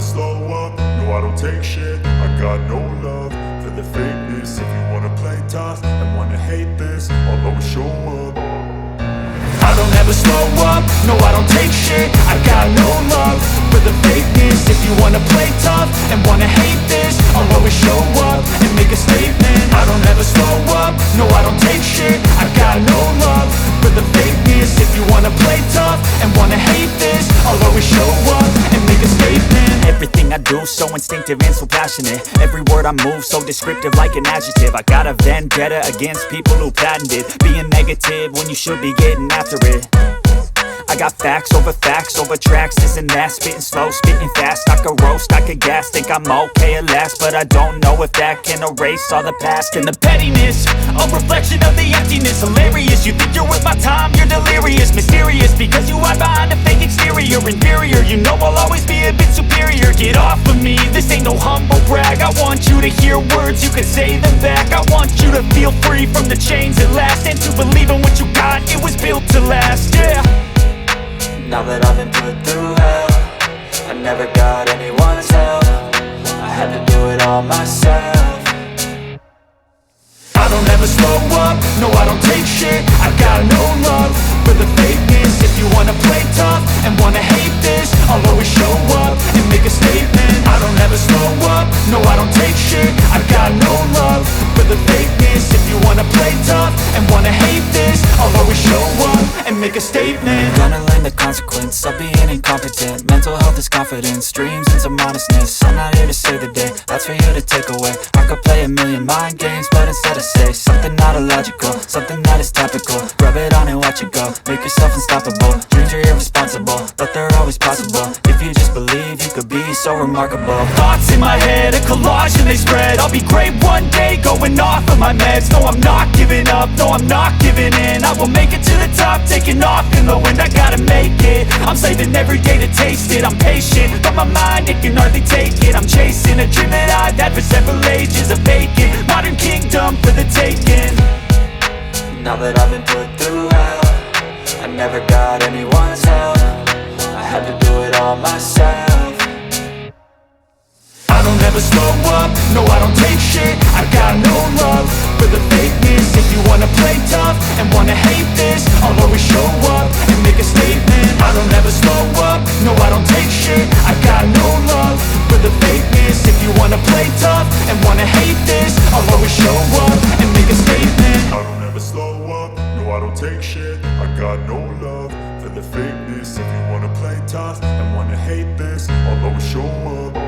slow up, no I don't take shit. I got no love for the fakeness. If you wanna play tough and wanna hate this, I'll always show up. I don't ever slow up, no I don't take shit. I got no love for the fakeness. If you wanna play tough and wanna hate this, I'll always show up and make a statement. I don't ever slow up, no I don't take shit. I got no love for the fakeness. If you wanna play tough and wanna hate this, I'll always show up and make a statement. Everything I do so instinctive and so passionate. Every word I move so descriptive like an adjective. I got a vendetta against people who patented being negative when you should be getting after it. I got facts over tracks, this and that. Spitting slow, spitting fast, I could roast, I could gas. Think I'm okay at last, but I don't know if that can erase all the past. And the pettiness, a reflection of the emptiness. Hilarious, you think you're worth my time, you're delirious. Mysterious, because you hide behind a fake exterior. Inferior, you know I'll always be a bit superior. Get off of me, this ain't no humble brag. I want you to hear words, you can say them back. I want you to feel free from the chains at last, and to believe in what you got, it was built to last, yeah. Now that I've been put through hell, I never got anyone's help. I had to do it all myself. I don't ever slow up, no I don't take shit. I got no love for the fakeness. If you wanna play tough and wanna hate this, I'll always show up and make a statement. I don't ever slow up, no I don't take shit. I got no love for the fakeness. If you wanna play tough and wanna hate this, I'll always show up and make a statement. Gonna learn the consequence of being incompetent. Mental health is confidence, dreams and some honestness. I'm not here to save the day, that's for you to take away. I could play a million mind games, but instead I say something not illogical, something that is topical. Rub it on and watch it go, make yourself unstoppable. Dreams are irresponsible, but they're always possible. If you just believe, you could be so remarkable. Thoughts in my head, a collage and they spread. I'll be great one day, going off of my meds. No, I'm not giving up, no, I'm not giving in. I will make it to the top, taking off in the wind. I gotta make it, I'm saving every day to taste it. I'm patient, but my mind, it can hardly take it. I'm chasing a dream that I've had for several ages. A vacant, modern kingdom for the taking. Now that I've been put through hell, I never got anyone's help. I had to do it all myself. I don't ever slow up, no I don't take shit. I got no love for the fakeness. If you wanna play tough and wanna hate this, I'll always show up and make a statement. I don't ever slow up, no I don't take shit. I got no love for the fakeness. If you wanna play tough and wanna hate this, I'll always show up and make a statement. I don't ever slow up, no I don't take shit. I got no love for the fakeness. If you wanna play tough and wanna hate this, I'll always show up.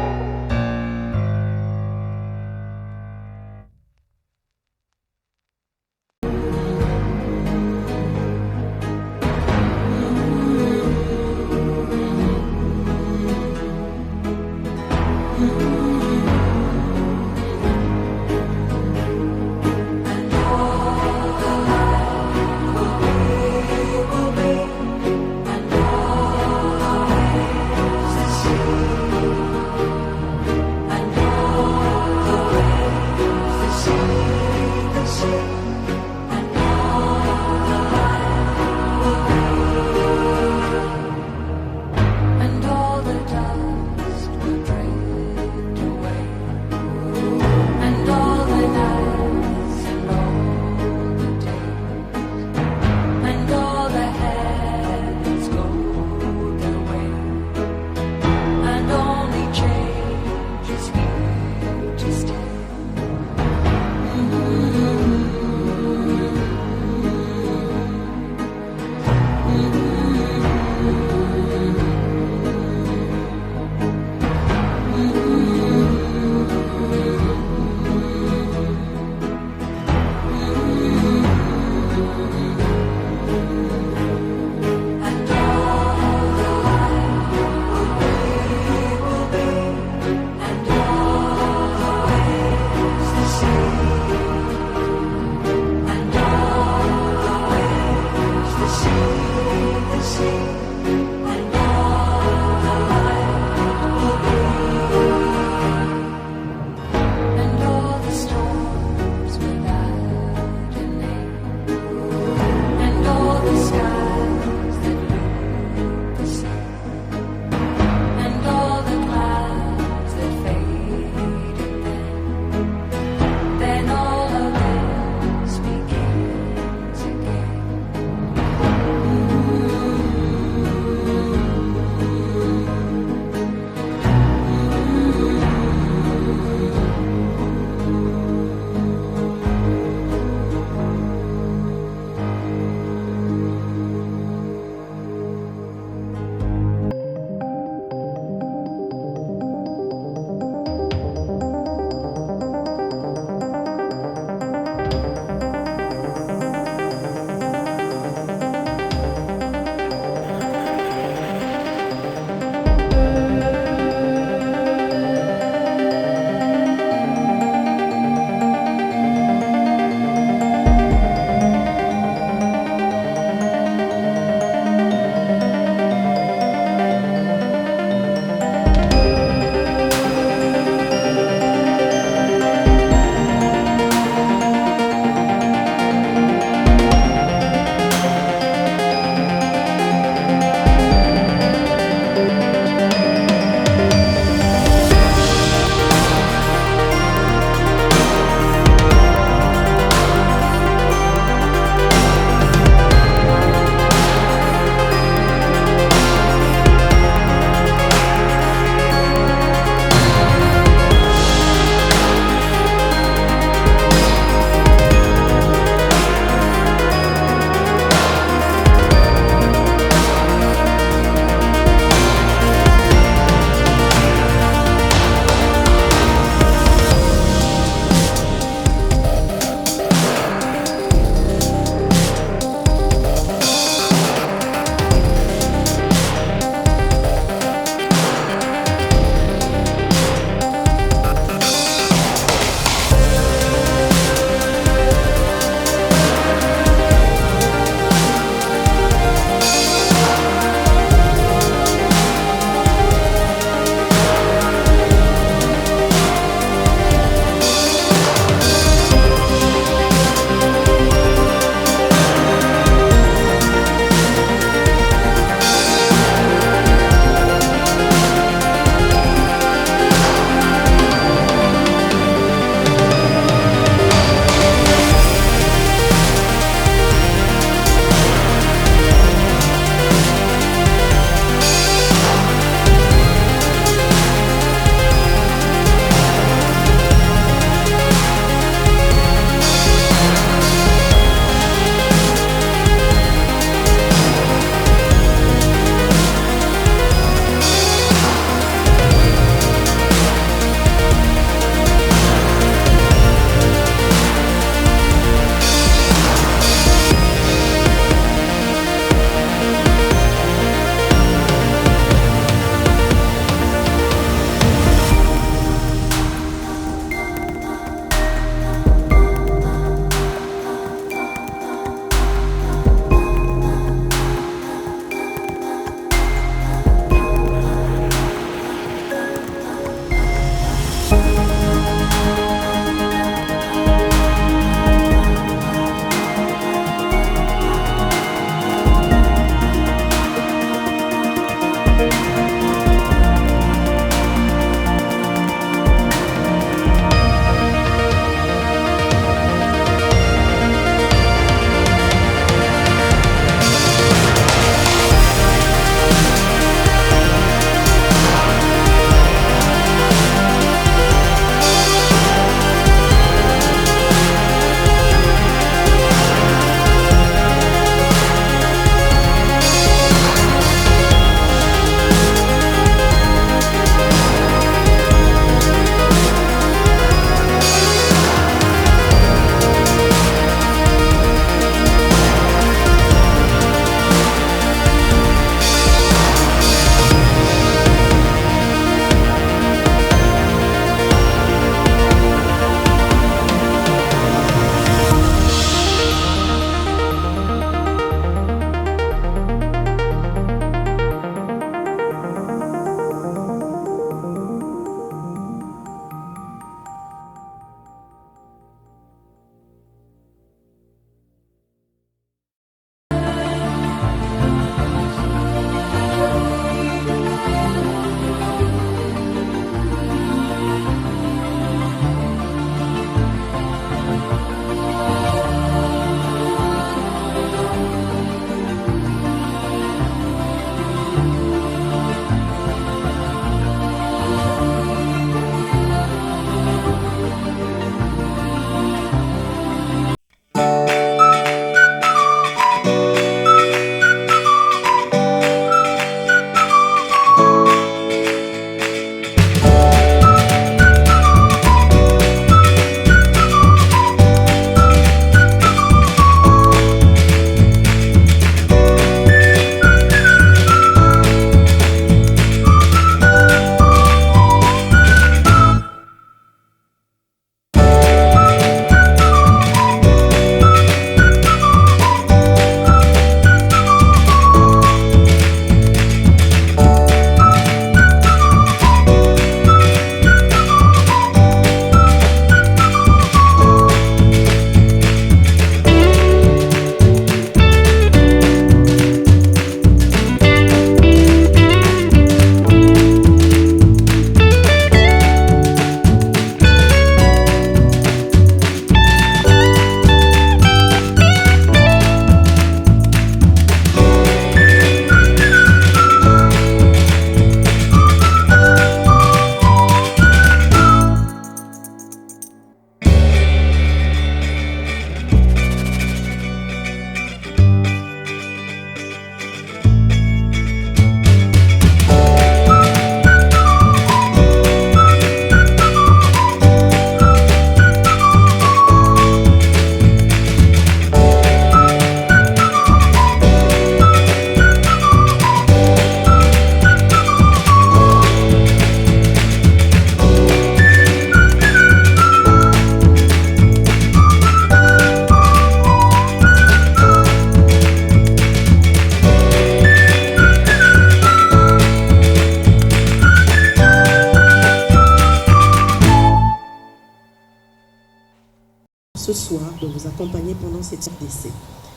ce soir de vous accompagner pendant cette RDC.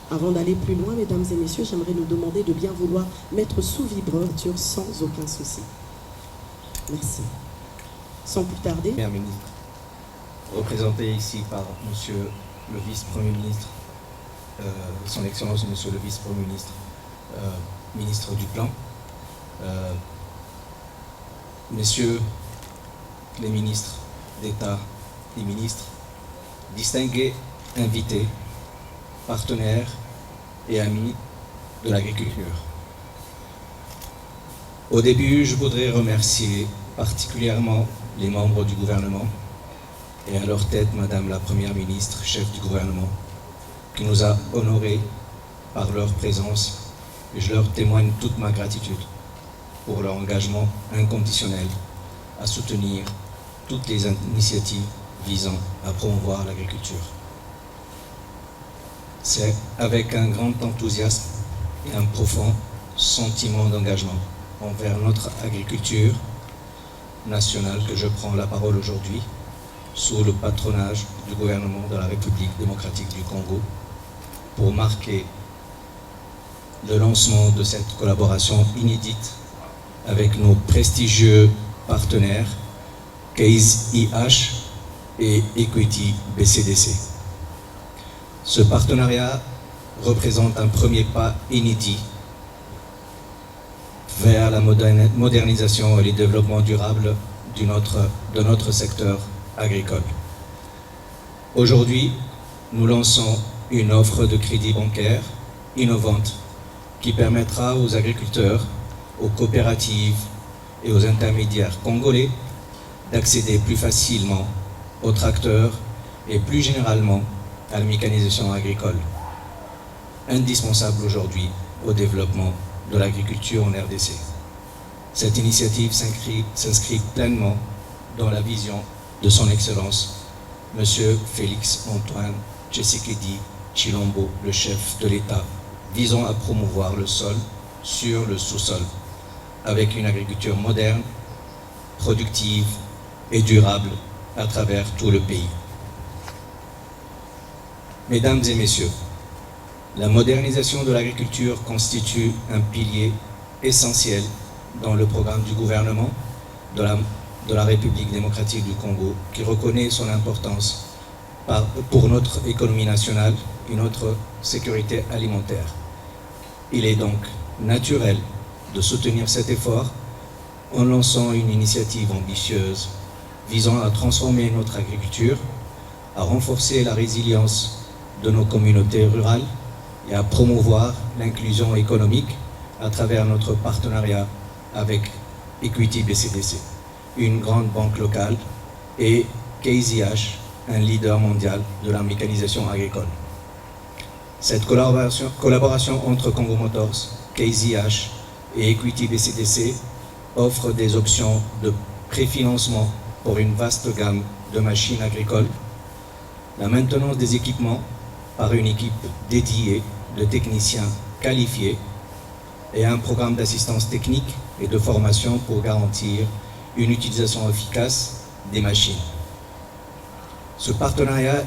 Avant d'aller plus loin, mesdames et messieurs, j'aimerais nous demander de bien vouloir mettre sous vibrature sans aucun souci. Merci. Sans plus tarder. Première ministre, représenté ici par Monsieur le vice-premier ministre, Son Excellence Monsieur le vice-premier ministre, ministre du Plan, Messieurs les ministres d'État et ministres, distingués invités, partenaires et amis de l'agriculture. Au début, je voudrais remercier particulièrement les membres du gouvernement et à leur tête Madame la Première ministre, chef du gouvernement, qui nous a honorés par leur présence, et je leur témoigne toute ma gratitude pour leur engagement inconditionnel à soutenir toutes les initiatives visant à promouvoir l'agriculture. C'est avec un grand enthousiasme et un profond sentiment d'engagement envers notre agriculture nationale que je prends la parole aujourd'hui sous le patronage du gouvernement de la République démocratique du Congo pour marquer le lancement de cette collaboration inédite avec nos prestigieux partenaires Case IH et Equity BCDC. Ce partenariat représente un premier pas inédit vers la modernisation et le développement durable de notre secteur agricole. Aujourd'hui, nous lançons une offre de crédit bancaire innovante qui permettra aux agriculteurs, aux coopératives et aux intermédiaires congolais d'accéder plus facilement aux tracteurs et plus généralement à la mécanisation agricole, indispensable aujourd'hui au développement de l'agriculture en RDC. Cette initiative s'inscrit pleinement dans la vision de son Excellence, Monsieur Félix Antoine Tshisekedi Tshilombo, le chef de l'État, visant à promouvoir le sol sur le sous-sol, avec une agriculture moderne, productive et durable à travers tout le pays. Mesdames et messieurs, la modernisation de l'agriculture constitue un pilier essentiel dans le programme du gouvernement de la République démocratique du Congo, qui reconnaît son importance pour notre économie nationale et notre sécurité alimentaire. Il est donc naturel de soutenir cet effort en lançant une initiative ambitieuse visant à transformer notre agriculture, à renforcer la résilience de nos communautés rurales et à promouvoir l'inclusion économique à travers notre partenariat avec Equity BCDC, une grande banque locale, et KZH, un leader mondial de la mécanisation agricole. Cette collaboration entre Congo Motors, KZH et Equity BCDC offre des options de préfinancement pour une vaste gamme de machines agricoles, la maintenance des équipements par une équipe dédiée de techniciens qualifiés et un programme d'assistance technique et de formation pour garantir une utilisation efficace des machines. Ce partenariat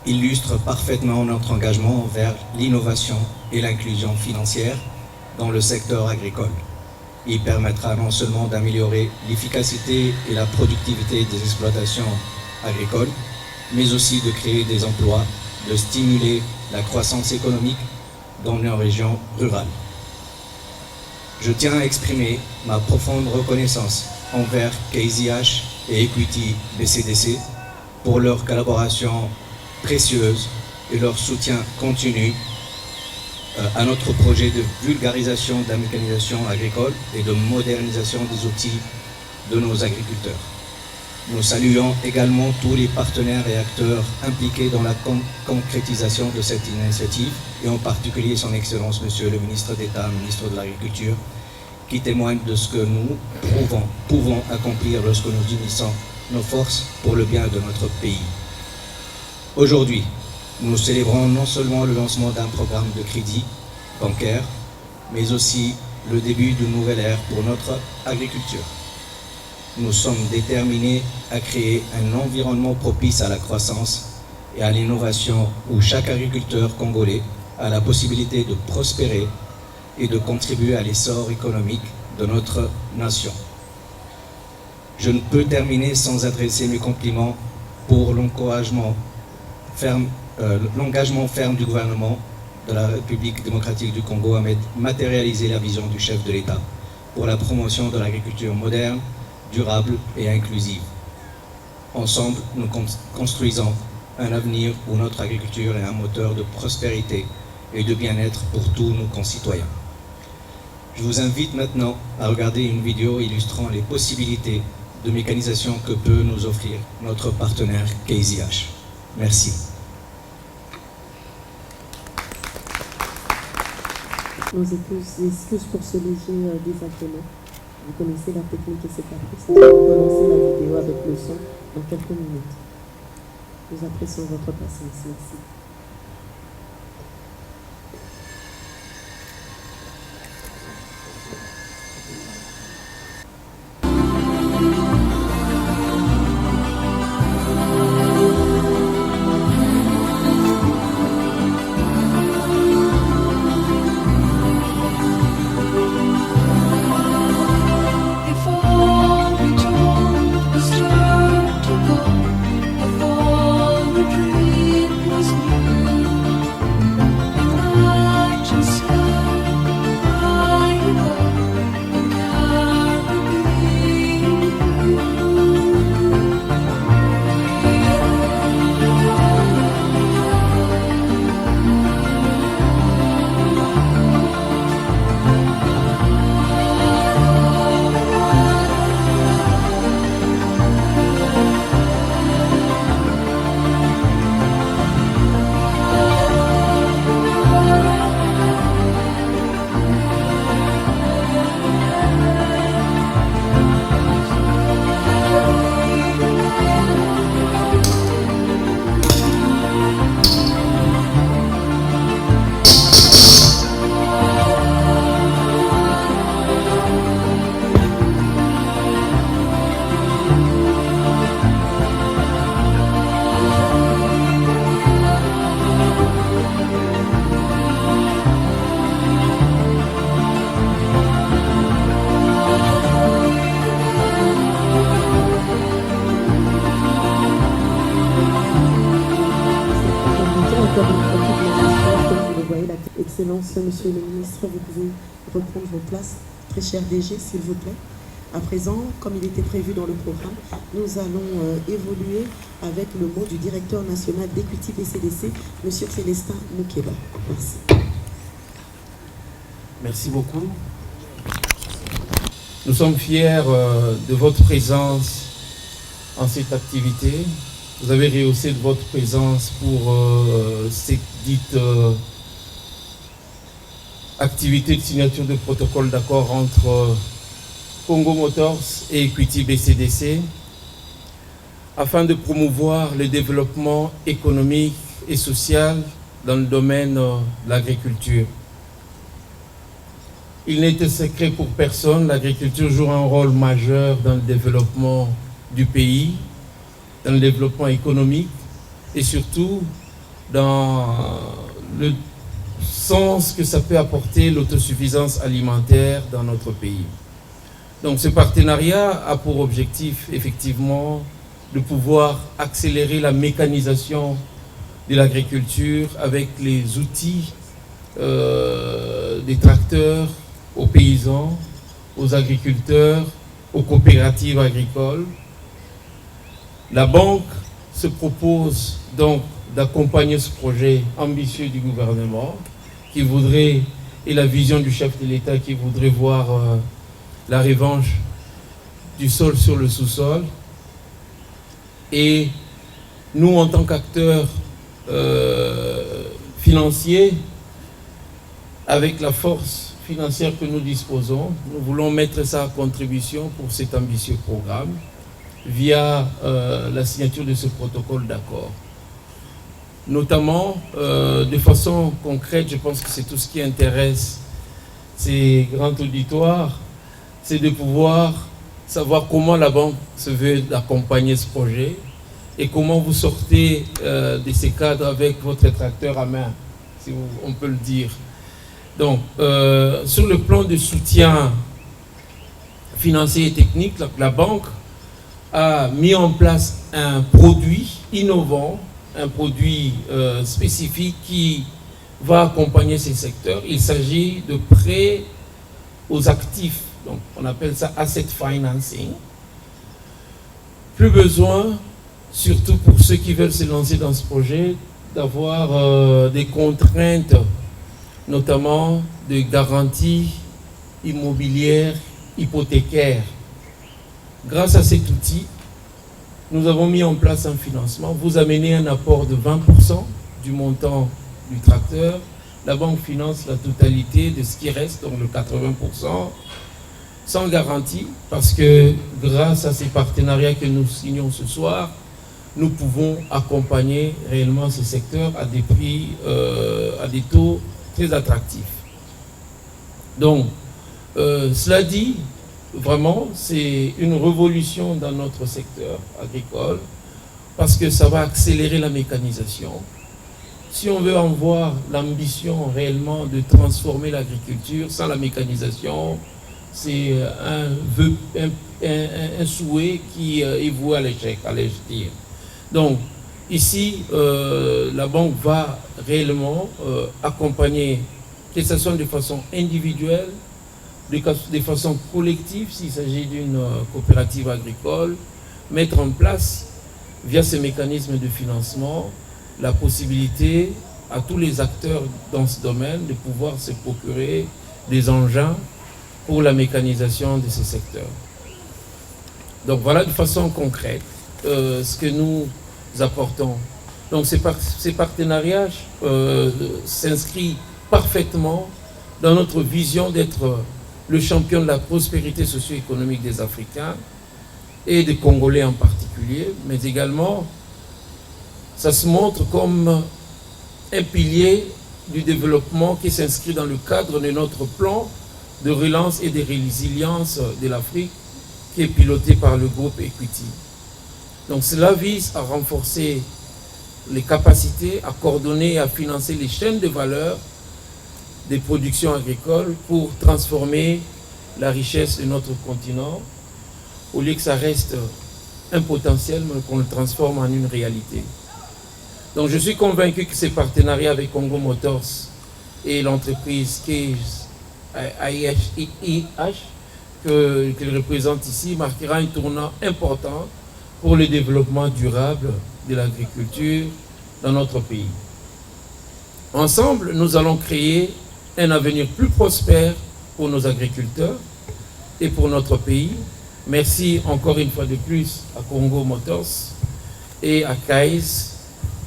illustre parfaitement notre engagement envers l'innovation et l'inclusion financière dans le secteur agricole. Il permettra non seulement d'améliorer l'efficacité et la productivité des exploitations agricoles, mais aussi de créer des emplois, de stimuler la croissance économique dans nos régions rurales. Je tiens à exprimer ma profonde reconnaissance envers KZH et Equity BCDC pour leur collaboration précieuse et leur soutien continu à notre projet de vulgarisation de la mécanisation agricole et de modernisation des outils de nos agriculteurs. Nous saluons également tous les partenaires et acteurs impliqués dans la concrétisation de cette initiative, et en particulier son Excellence, Monsieur le ministre d'État, ministre de l'Agriculture, qui témoigne de ce que nous pouvons accomplir lorsque nous unissons nos forces pour le bien de notre pays. Aujourd'hui, nous célébrons non seulement le lancement d'un programme de crédit bancaire, mais aussi le début d'une nouvelle ère pour notre agriculture. Nous sommes déterminés à créer un environnement propice à la croissance et à l'innovation où chaque agriculteur congolais a la possibilité de prospérer et de contribuer à l'essor économique de notre nation. Je ne peux terminer sans adresser mes compliments pour l'engagement ferme du gouvernement de la République démocratique du Congo à matérialiser la vision du chef de l'État pour la promotion de l'agriculture moderne, durable et inclusive. Ensemble, nous construisons un avenir où notre agriculture est un moteur de prospérité et de bien-être pour tous nos concitoyens. Je vous invite maintenant à regarder une vidéo illustrant les possibilités de mécanisation que peut nous offrir notre partenaire KZH. Merci. Nos excuses pour ce léger désagrément. Vous connaissez la technique et ses caprices. On va relancer la vidéo avec le son dans quelques minutes. Nous apprécions votre patience. Merci. Excellence, Monsieur le Ministre, vous pouvez reprendre vos places. Très cher DG, s'il vous plaît. À présent, comme il était prévu dans le programme, nous allons évoluer avec le mot du directeur national d'Equity BCDC, Monsieur Célestin Moukeba. Merci. Merci beaucoup. Nous sommes fiers de votre présence en cette activité. Vous avez rehaussé de votre présence pour cette dite activité de signature de protocole d'accord entre Congo Motors et Equity BCDC afin de promouvoir le développement économique et social dans le domaine de l'agriculture. Il n'est secret pour personne, l'agriculture joue un rôle majeur dans le développement du pays, dans le développement économique et surtout dans le sens que ça peut apporter l'autosuffisance alimentaire dans notre pays. Donc ce partenariat a pour objectif effectivement de pouvoir accélérer la mécanisation de l'agriculture avec les outils des tracteurs aux paysans, aux agriculteurs, aux coopératives agricoles. La banque se propose donc d'accompagner ce projet ambitieux du gouvernement qui voudrait, et la vision du chef de l'État qui voudrait voir la revanche du sol sur le sous-sol. Et nous, en tant qu'acteurs financiers, avec la force financière que nous disposons, nous voulons mettre ça à contribution pour cet ambitieux programme via la signature de ce protocole d'accord. Notamment, de façon concrète, je pense que c'est tout ce qui intéresse ces grands auditoires, c'est de pouvoir savoir comment la banque se veut d'accompagner ce projet, et comment vous sortez de ces cadres avec votre tracteur à main, si on peut le dire. Donc, sur le plan de soutien financier et technique, la banque a mis en place un produit innovant, un produit spécifique qui va accompagner ces secteurs. Il s'agit de prêts aux actifs, donc on appelle ça asset financing. Plus besoin, surtout pour ceux qui veulent se lancer dans ce projet, d'avoir des contraintes, notamment de garanties immobilières, hypothécaires. Grâce à cet outil, nous avons mis en place un financement. Vous amenez un apport de 20% du montant du tracteur. La banque finance la totalité de ce qui reste, donc le 80%, sans garantie, parce que grâce à ces partenariats que nous signons ce soir, nous pouvons accompagner réellement ce secteur à des prix, à des taux très attractifs. Donc, cela dit, vraiment, c'est une révolution dans notre secteur agricole parce que ça va accélérer la mécanisation. Si on veut en voir l'ambition réellement de transformer l'agriculture sans la mécanisation, c'est un souhait qui est voué à l'échec, allais-je dire. Donc, ici, la banque va réellement accompagner, que ce soit de façon individuelle, de façon collective, s'il s'agit d'une coopérative agricole, mettre en place, via ces mécanismes de financement, la possibilité à tous les acteurs dans ce domaine de pouvoir se procurer des engins pour la mécanisation de ces secteurs. Donc voilà de façon concrète ce que nous apportons. Donc ces partenariats s'inscrivent parfaitement dans notre vision d'être le champion de la prospérité socio-économique des Africains et des Congolais en particulier, mais également ça se montre comme un pilier du développement qui s'inscrit dans le cadre de notre plan de relance et de résilience de l'Afrique qui est piloté par le groupe Equity. Donc cela vise à renforcer les capacités, à coordonner et à financer les chaînes de valeur des productions agricoles pour transformer la richesse de notre continent, au lieu que ça reste un potentiel, mais qu'on le transforme en une réalité. Donc je suis convaincu que ces partenariats avec Congo Motors et l'entreprise Case IH qu'il représente ici marquera un tournant important pour le développement durable de l'agriculture dans notre pays. Ensemble, nous allons créer un avenir plus prospère pour nos agriculteurs et pour notre pays. Merci encore une fois de plus à Congo Motors et à CAIS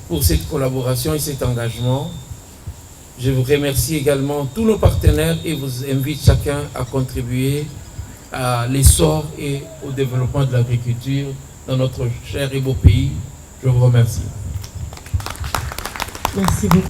pour cette collaboration et cet engagement. Je vous remercie également tous nos partenaires et vous invite chacun à contribuer à l'essor et au développement de l'agriculture dans notre cher et beau pays. Je vous remercie. Merci beaucoup.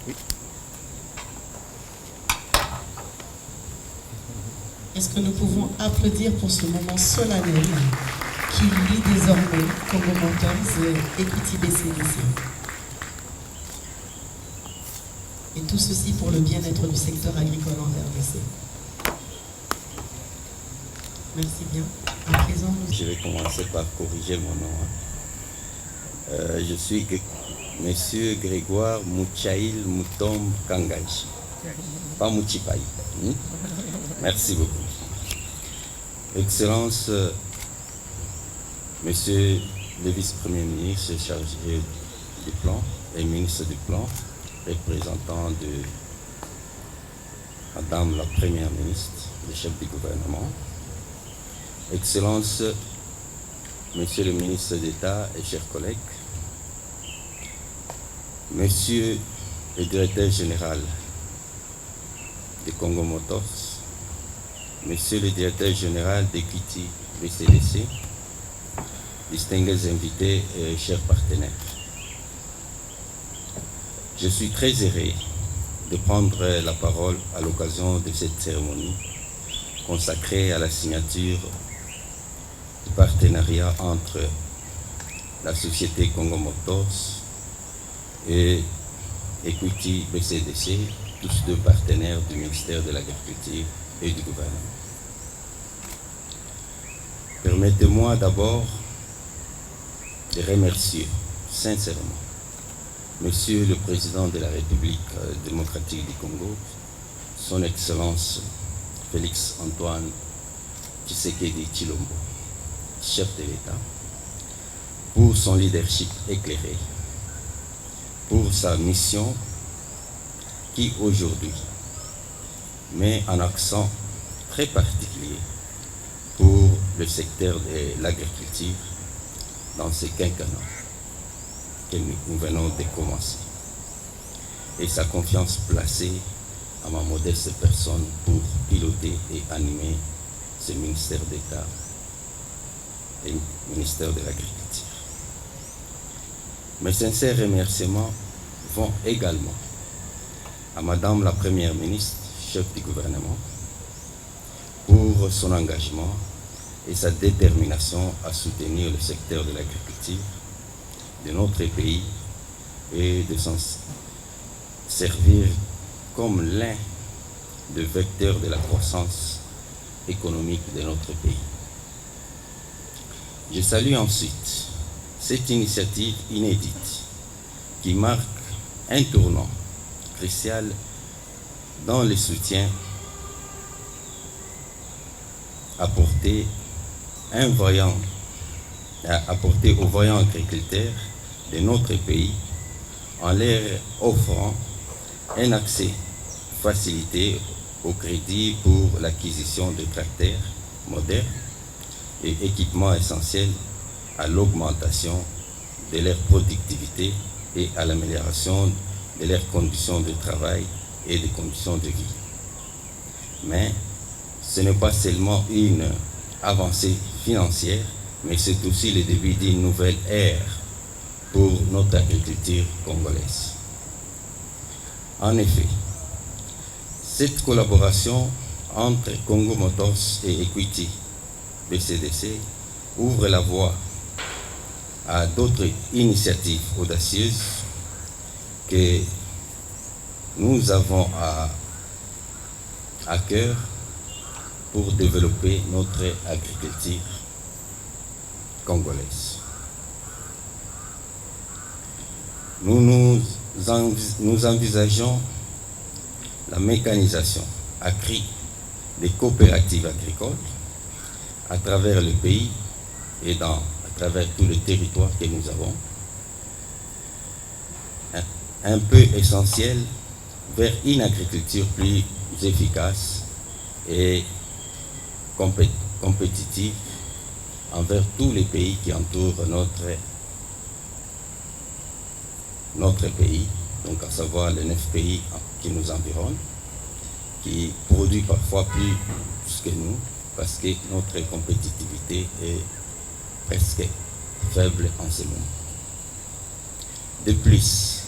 Oui. Est-ce que nous pouvons applaudir pour ce moment solennel qui lie désormais Congo Motors et Equity BCDC? Et tout ceci pour le bien-être du secteur agricole en RDC. Merci bien. À présent, Je vais commencer par corriger mon nom. Je suis Monsieur Grégoire Mouchaïl Moutombe Kangaji, pas Mouchipaï. Merci beaucoup. Excellence, Monsieur le vice-premier ministre chargé du plan et ministre du plan, représentant de Madame la Première ministre, le chef du gouvernement. Excellence, Monsieur le ministre d'État et chers collègues, Monsieur le directeur général de Congo Motors, Monsieur le directeur général d'Equity BCDC, distingués invités et chers partenaires. Je suis très heureux de prendre la parole à l'occasion de cette cérémonie consacrée à la signature du partenariat entre la société Congo Motors et Equity BCDC, tous deux partenaires du ministère de l'Agriculture et du gouvernement. Permettez-moi d'abord de remercier sincèrement Monsieur le Président de la République démocratique du Congo, Son Excellence Félix Antoine Tshisekedi Tshilombo, chef de l'État, pour son leadership éclairé, pour sa mission qui aujourd'hui met un accent très particulier pour le secteur de l'agriculture dans ce quinquennat que nous venons de commencer, et sa confiance placée à ma modeste personne pour piloter et animer ce ministère d'État et ministère de l'Agriculture. Mes sincères remerciements vont également à Madame la Première ministre, chef du gouvernement, pour son engagement et sa détermination à soutenir le secteur de l'agriculture de notre pays et de s'en servir comme l'un des vecteurs de la croissance économique de notre pays. Je salue ensuite cette initiative inédite qui marque un tournant crucial dans le soutien apporté aux voyants agriculteurs de notre pays en leur offrant un accès facilité au crédit pour l'acquisition de tracteurs modernes et équipements essentiels à l'augmentation de leur productivité et à l'amélioration de leurs conditions de travail et des conditions de vie. Mais ce n'est pas seulement une avancée financière, mais c'est aussi le début d'une nouvelle ère pour notre agriculture congolaise. En effet, cette collaboration entre Congo Motors et Equity BCDC ouvre la voie à d'autres initiatives audacieuses que nous avons à cœur pour développer notre agriculture congolaise. Nous envisageons la mécanisation accrue des coopératives agricoles à travers le pays et à travers tout le territoire que nous avons, un peu essentiel vers une agriculture plus efficace et compétitive envers tous les pays qui entourent notre pays, donc à savoir les 9 pays qui nous environnent, qui produisent parfois plus que nous, parce que notre compétitivité est presque faible en ce moment. De plus,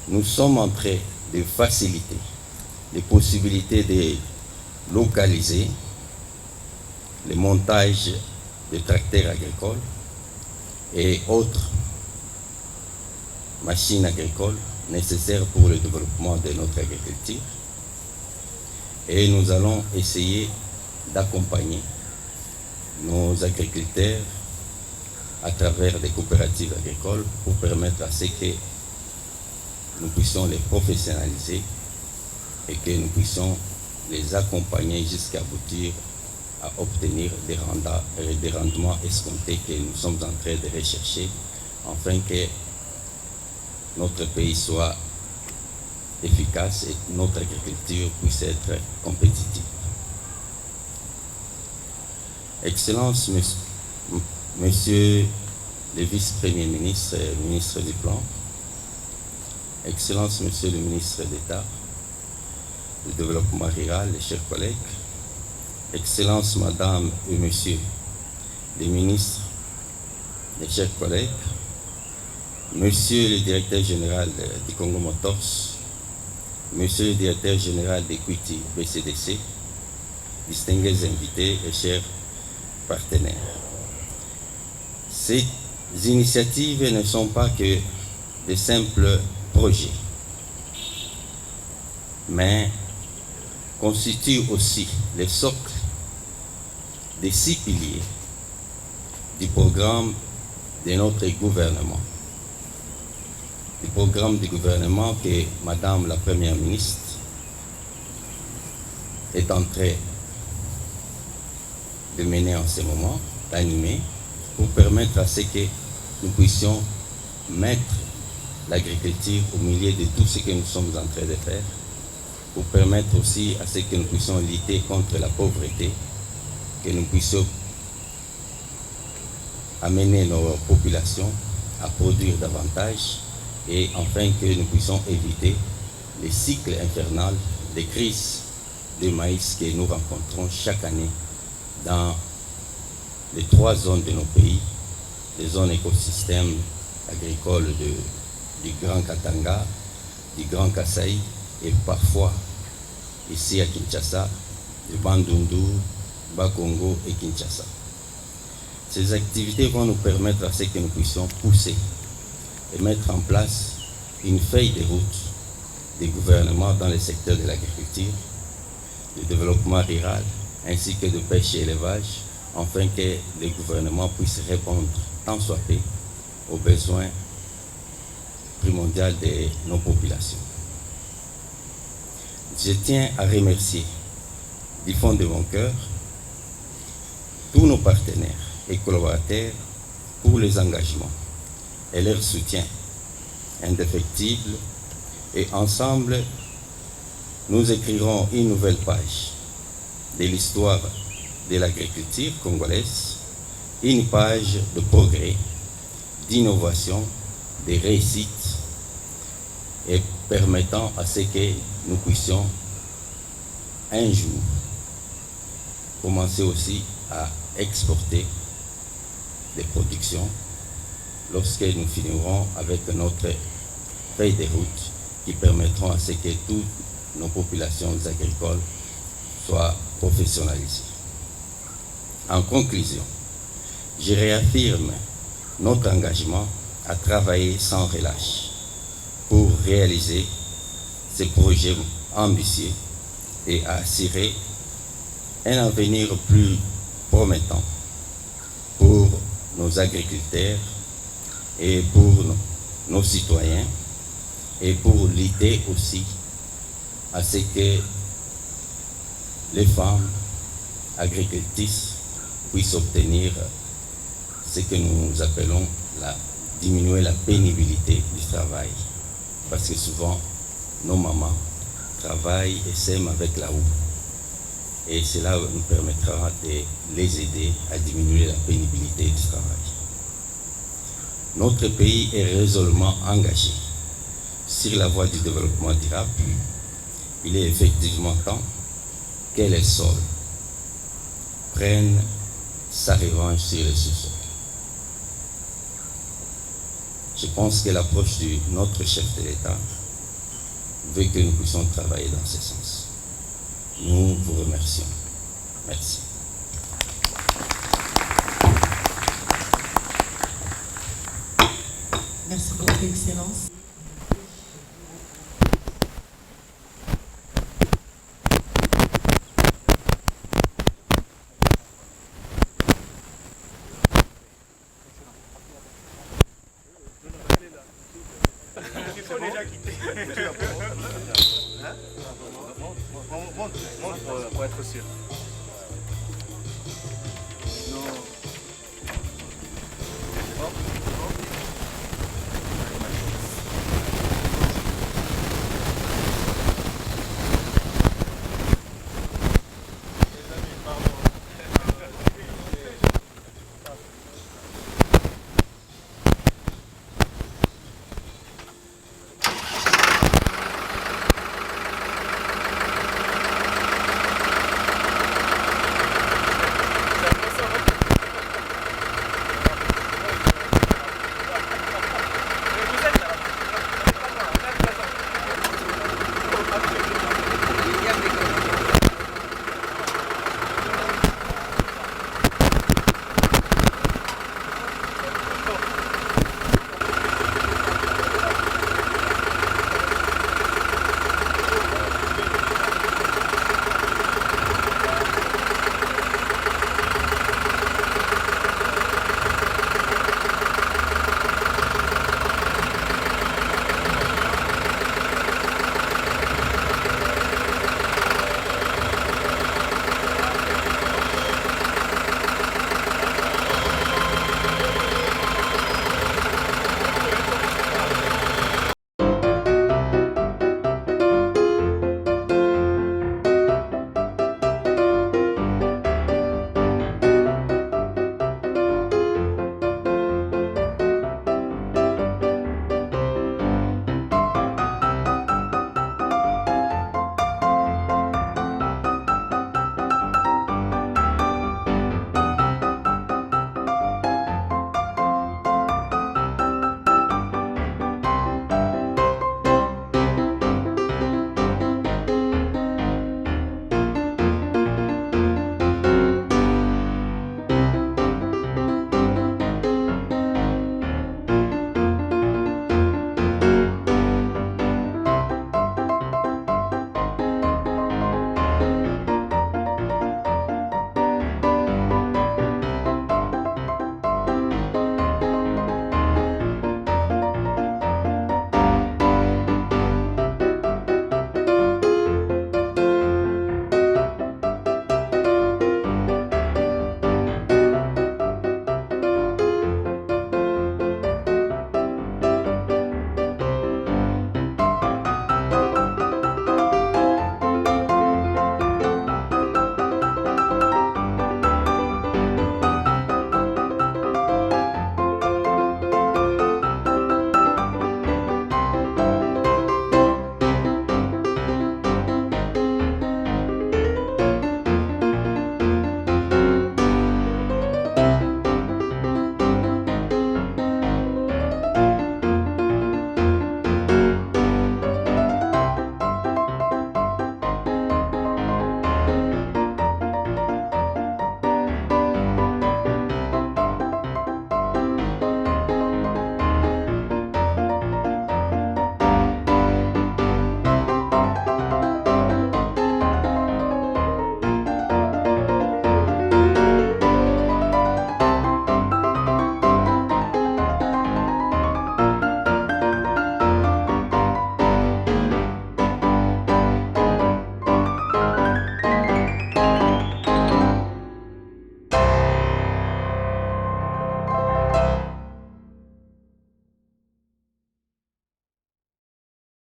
nous sommes en train de faciliter les possibilités de localiser le montage de tracteurs agricoles et autres machines agricoles nécessaires pour le développement de notre agriculture. Et nous allons essayer d'accompagner nos agriculteurs à travers des coopératives agricoles pour permettre à ce que nous puissions les professionnaliser et que nous puissions les accompagner jusqu'à aboutir à obtenir des rendements escomptés que nous sommes en train de rechercher, afin que notre pays soit efficace et notre agriculture puisse être compétitive. Excellence, Monsieur le vice-premier ministre et ministre du Plan, Excellences, Monsieur le ministre d'État du Développement rural, les chers collègues, Excellences, Madame et Messieurs les ministres, les chers collègues, Monsieur le directeur général du Congo Motors, Monsieur le directeur général d'Equity BCDC, distingués invités et chers partenaires. Ces initiatives ne sont pas que de simples projets, mais constituent aussi le socle des 6 piliers du programme de notre gouvernement. Le programme du gouvernement que Madame la Première ministre est en train de mener en ce moment, d'animer, pour permettre à ce que nous puissions mettre l'agriculture au milieu de tout ce que nous sommes en train de faire, pour permettre aussi à ce que nous puissions lutter contre la pauvreté, que nous puissions amener nos populations à produire davantage et enfin que nous puissions éviter les cycles infernaux, les crises de maïs que nous rencontrons chaque année dans les 3 zones de nos pays, les zones écosystèmes agricoles du Grand Katanga, du Grand Kasaï et parfois ici à Kinshasa, de Bandundu, Bakongo et Kinshasa. Ces activités vont nous permettre à ce que nous puissions pousser et mettre en place une feuille de route des gouvernements dans le secteur de l'agriculture, du développement rural, ainsi que de pêche et élevage, afin que les gouvernements puissent répondre tant soit peu aux besoins primordiaux de nos populations. Je tiens à remercier du fond de mon cœur tous nos partenaires et collaborateurs pour les engagements et leur soutien indéfectible, et ensemble nous écrirons une nouvelle page de l'histoire de l'agriculture congolaise, une page de progrès, d'innovation, de réussite et permettant à ce que nous puissions un jour commencer aussi à exporter des productions lorsque nous finirons avec notre feuille de route qui permettront à ce que toutes nos populations agricoles soient professionnalisées. En conclusion, je réaffirme notre engagement à travailler sans relâche pour réaliser ces projets ambitieux et à assurer un avenir plus promettant pour nos agriculteurs et pour nos citoyens, et pour lutter aussi à ce que les femmes agricultrices puissent obtenir ce que nous appelons diminuer la pénibilité du travail. Parce que souvent, nos mamans travaillent et sèment avec la houe. Et cela nous permettra de les aider à diminuer la pénibilité du travail. Notre pays est résolument engagé sur la voie du développement durable. Il est effectivement temps que les sols prennent sa revanche sur les sous-sols. Je pense que l'approche de notre chef de l'État veut que nous puissions travailler dans ce sens. Nous vous remercions. Merci. Merci, Votre Excellence. Montre pour être sûr.